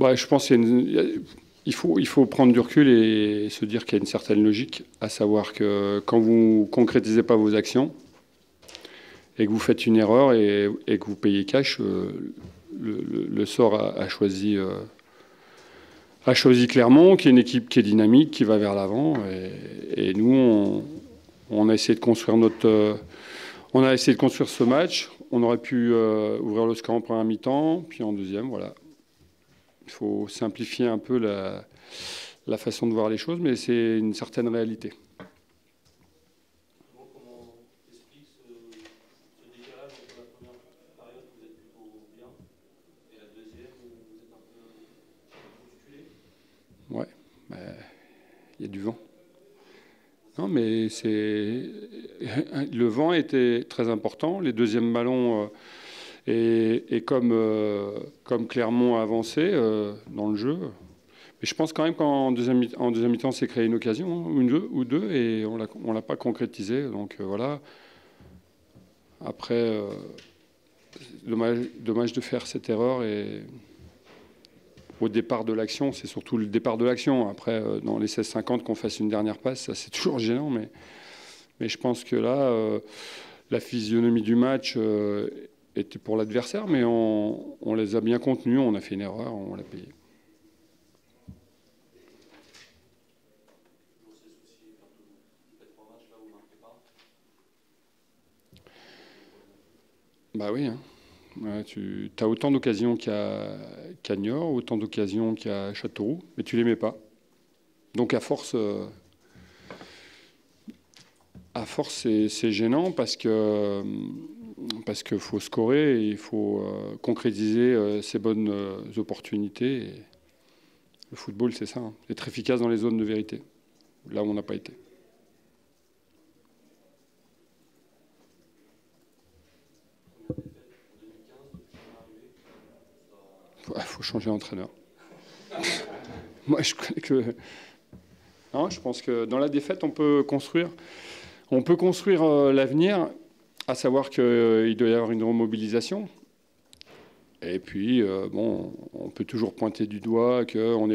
Bah, je pense il faut prendre du recul et se dire qu'il y a une certaine logique, à savoir que quand vous concrétisez pas vos actions et que vous faites une erreur et que vous payez cash, le sort a choisi Clermont, qui est une équipe qui est dynamique, qui va vers l'avant. Et nous, on a essayé de construire on a essayé de construire ce match. On aurait pu ouvrir le score en première mi-temps, puis en deuxième, voilà. Il faut simplifier un peu la façon de voir les choses, mais c'est une certaine réalité. Comment t'expliques ce décalage entre la première période où vous êtes plutôt bien et la deuxième où vous êtes un peu bousculé? Ouais, il y a du vent. Non, mais le vent était très important. Les deuxièmes ballons, et comme Clermont a avancé dans le jeu. Mais je pense quand même qu'en deuxième mi-temps, c'est créé une occasion, hein, une ou deux, et on l'a pas concrétisé. Donc voilà. Après, dommage de faire cette erreur et au départ de l'action, c'est surtout le départ de l'action. Après, dans les 16-50, qu'on fasse une dernière passe, ça c'est toujours gênant, mais je pense que là, la physionomie du match était pour l'adversaire, mais on les a bien contenus, on a fait une erreur, on l'a payé. Bah oui, hein. Ouais, tu as autant d'occasions qu'à Niort, autant d'occasions qu'à Châteauroux, mais tu les mets pas. Donc à force c'est gênant parce que faut scorer et il faut concrétiser ces bonnes opportunités. Et le football, c'est ça, hein. Être efficace dans les zones de vérité, là où on n'a pas été. Il faut changer d'entraîneur. Moi, je connais que... Non, je pense que dans la défaite, on peut construire l'avenir, à savoir qu'il doit y avoir une remobilisation. Et puis, bon, on peut toujours pointer du doigt qu'on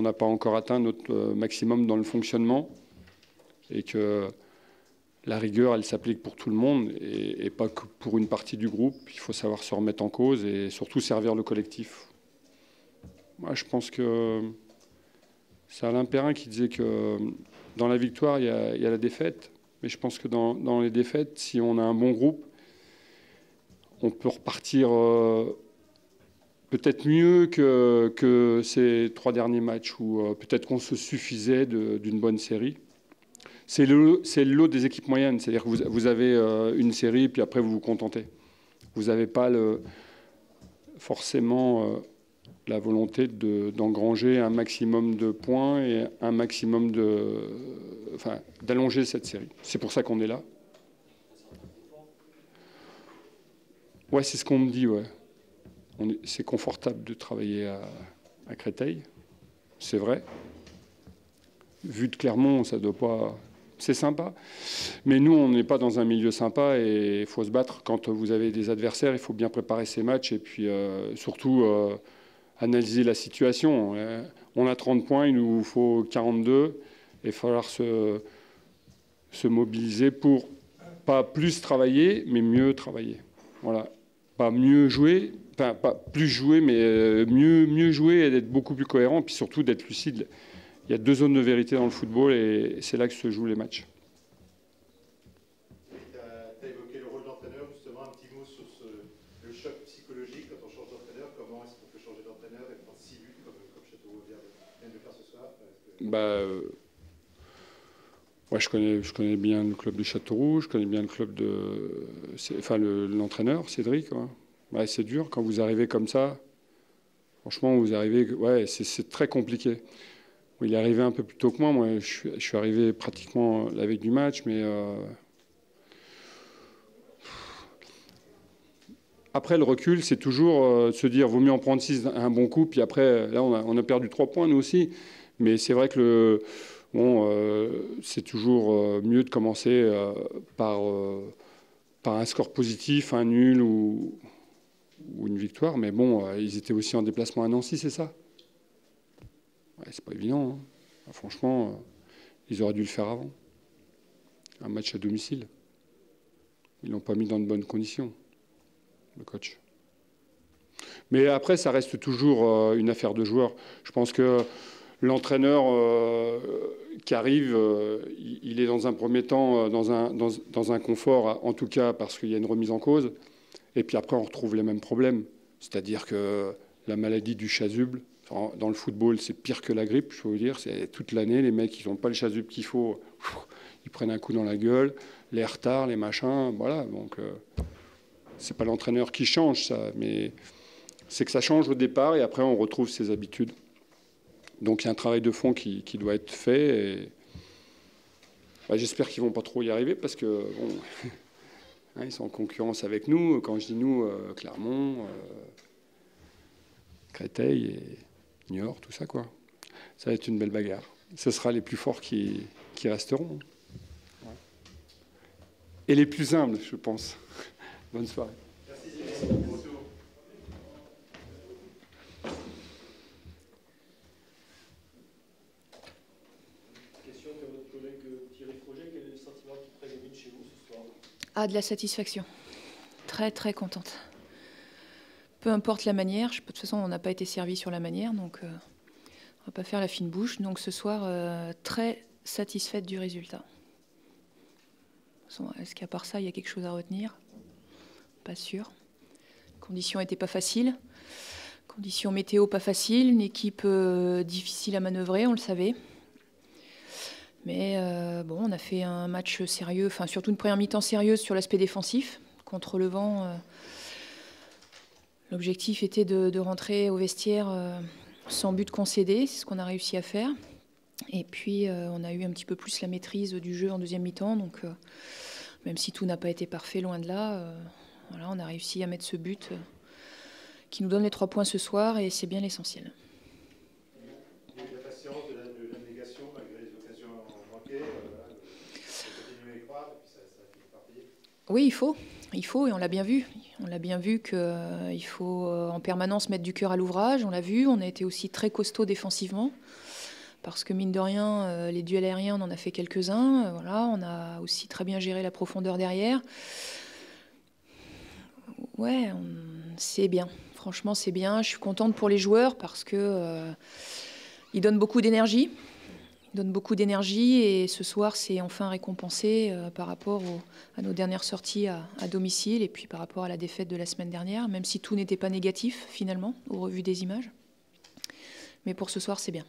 n'a pas encore atteint notre maximum dans le fonctionnement et que la rigueur, elle s'applique pour tout le monde et pas que pour une partie du groupe. Il faut savoir se remettre en cause et surtout servir le collectif. Moi, je pense que c'est Alain Perrin qui disait que dans la victoire, il y a la défaite. Mais je pense que dans les défaites, si on a un bon groupe, on peut repartir peut-être mieux que ces 3 derniers matchs où peut-être qu'on se suffisait d'une bonne série. C'est le lot des équipes moyennes. C'est-à-dire que vous avez une série, puis après vous vous contentez. Vous n'avez pas forcément la volonté d'engranger un maximum de points et un maximum d'allonger cette série. C'est pour ça qu'on est là. Ouais, c'est ce qu'on me dit, ouais. C'est confortable de travailler à Créteil, c'est vrai. Vu de Clermont, ça doit pas... C'est sympa. Mais nous, on n'est pas dans un milieu sympa et il faut se battre. Quand vous avez des adversaires, il faut bien préparer ces matchs et puis surtout analyser la situation. On a 30 points, il nous faut 42 et il va falloir se mobiliser pour pas plus travailler, mais mieux travailler. Voilà. Pas mieux jouer, enfin pas plus jouer, mais mieux jouer et d'être beaucoup plus cohérent, puis surtout d'être lucide. Il y a 2 zones de vérité dans le football et c'est là que se jouent les matchs. Tu as évoqué le rôle d'entraîneur, justement, un petit mot sur le choc psychologique quand on change d'entraîneur. Comment est-ce qu'on peut changer d'entraîneur et prendre 6 buts comme Châteauroux vient de faire ce soir? Ouais, je connais bien le club de Châteauroux, je connais bien le club l'entraîneur, Cédric. Ouais. Ouais, c'est dur quand vous arrivez comme ça. Franchement, vous arrivez, ouais, c'est très compliqué. Il est arrivé un peu plus tôt que moi. Moi, je suis arrivé pratiquement la veille du match, mais après le recul, c'est toujours se dire vaut mieux en prendre 6 un bon coup, puis après, là, on a perdu 3 points nous aussi. Mais c'est vrai que c'est toujours mieux de commencer par un score positif, un nul ou une victoire. Mais bon, ils étaient aussi en déplacement à Nancy, c'est ça? Ouais, c'est pas évident. Hein. Ah, franchement, ils auraient dû le faire avant. Un match à domicile. Ils l'ont pas mis dans de bonnes conditions, le coach. Mais après, ça reste toujours une affaire de joueurs. Je pense que l'entraîneur qui arrive, il est dans un premier temps dans un confort, en tout cas parce qu'il y a une remise en cause. Et puis après, on retrouve les mêmes problèmes. C'est-à-dire que la maladie du chasuble, dans le football, c'est pire que la grippe, je peux vous dire. C'est toute l'année, les mecs, ils n'ont pas le chasuble qu'il faut. Ils prennent un coup dans la gueule, les retards, les machins. Voilà, donc c'est pas l'entraîneur qui change ça, mais c'est que ça change au départ et après, on retrouve ses habitudes. Donc il y a un travail de fond qui doit être fait. Et j'espère qu'ils ne vont pas trop y arriver parce que bon, hein, ils sont en concurrence avec nous. Quand je dis nous, Clermont, Créteil et Niort, tout ça, quoi. Ça va être une belle bagarre. Ce sera les plus forts qui resteront. Ouais. Et les plus humbles, je pense. Bonne soirée. Merci. Ah, de la satisfaction. Très, très contente. Peu importe la manière. De toute façon, on n'a pas été servi sur la manière, donc on ne va pas faire la fine bouche. Donc ce soir, très satisfaite du résultat. Est-ce qu'à part ça, il y a quelque chose à retenir? Pas sûr. Les conditions n'étaient pas faciles. Conditions météo pas faciles. Une équipe difficile à manœuvrer, on le savait. Mais bon, on a fait un match sérieux, enfin surtout une première mi-temps sérieuse sur l'aspect défensif. Contre le vent, l'objectif était de rentrer au vestiaire sans but concédé, c'est ce qu'on a réussi à faire. Et puis on a eu un petit peu plus la maîtrise du jeu en deuxième mi-temps, donc même si tout n'a pas été parfait, loin de là, voilà, on a réussi à mettre ce but qui nous donne les 3 points ce soir et c'est bien l'essentiel. Oui, il faut, et on l'a bien vu. On l'a bien vu qu'il faut en permanence mettre du cœur à l'ouvrage. On l'a vu, on a été aussi très costaud défensivement. Parce que mine de rien, les duels aériens, on en a fait quelques-uns. Voilà, on a aussi très bien géré la profondeur derrière. Ouais, c'est bien. Franchement, c'est bien. Je suis contente pour les joueurs parce que ils donnent beaucoup d'énergie. Ils donnent beaucoup d'énergie et ce soir, c'est enfin récompensé par rapport à nos dernières sorties à domicile et puis par rapport à la défaite de la semaine dernière, même si tout n'était pas négatif finalement, au revu des images. Mais pour ce soir, c'est bien.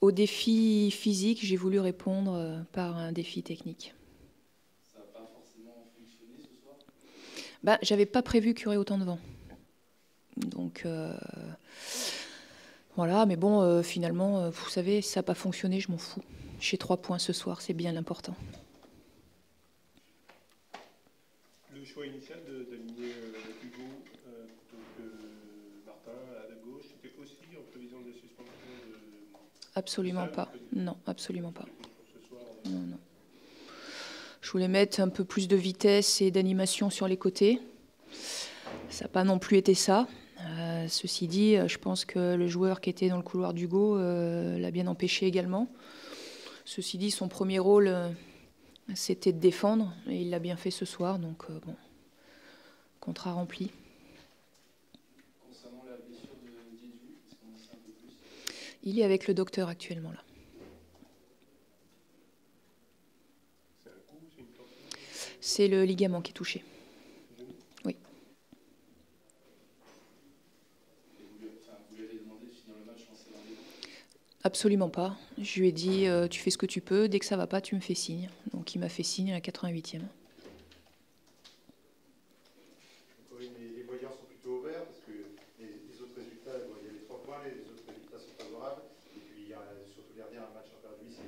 Au défi physique, j'ai voulu répondre par un défi technique. Ça n'a pas forcément fonctionné ce soir? J'avais pas prévu qu'il y aurait autant de vent. Donc voilà, mais bon, finalement, vous savez, ça n'a pas fonctionné, je m'en fous. J'ai 3 points ce soir, c'est bien l'important. Le choix initial d'aligner Hugo plutôt que Martin à la gauche, c'était aussi en prévision de suspension de... Absolument pas. Non, absolument pas. Non, non. Je voulais mettre un peu plus de vitesse et d'animation sur les côtés. Ça n'a pas non plus été ça. Ceci dit, je pense que le joueur qui était dans le couloir d'Hugo l'a bien empêché également. Ceci dit, son premier rôle, c'était de défendre, et il l'a bien fait ce soir, donc bon, contrat rempli. Concernant la blessure de Diédhiou, est-ce qu'on en sait un peu plus? Il est avec le docteur actuellement, là. C'est un coup, c'est une torsion? C'est le ligament qui est touché. Oui. Vous lui avez demandé de finir le match en serrant les dents? Absolument pas. Je lui ai dit, tu fais ce que tu peux, dès que ça va pas, tu me fais signe. Donc il m'a fait signe à la 88e. Oui, mais les voyants sont plutôt ouverts parce que les autres résultats, il y a les 3 points, les autres résultats sont favorables. Et puis il y a surtout dernier un match à perdre ici.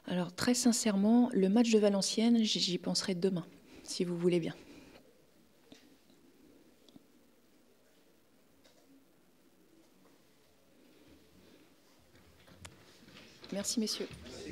Alors très sincèrement, le match de Valenciennes, j'y penserai demain, si vous voulez bien. Merci messieurs. Merci,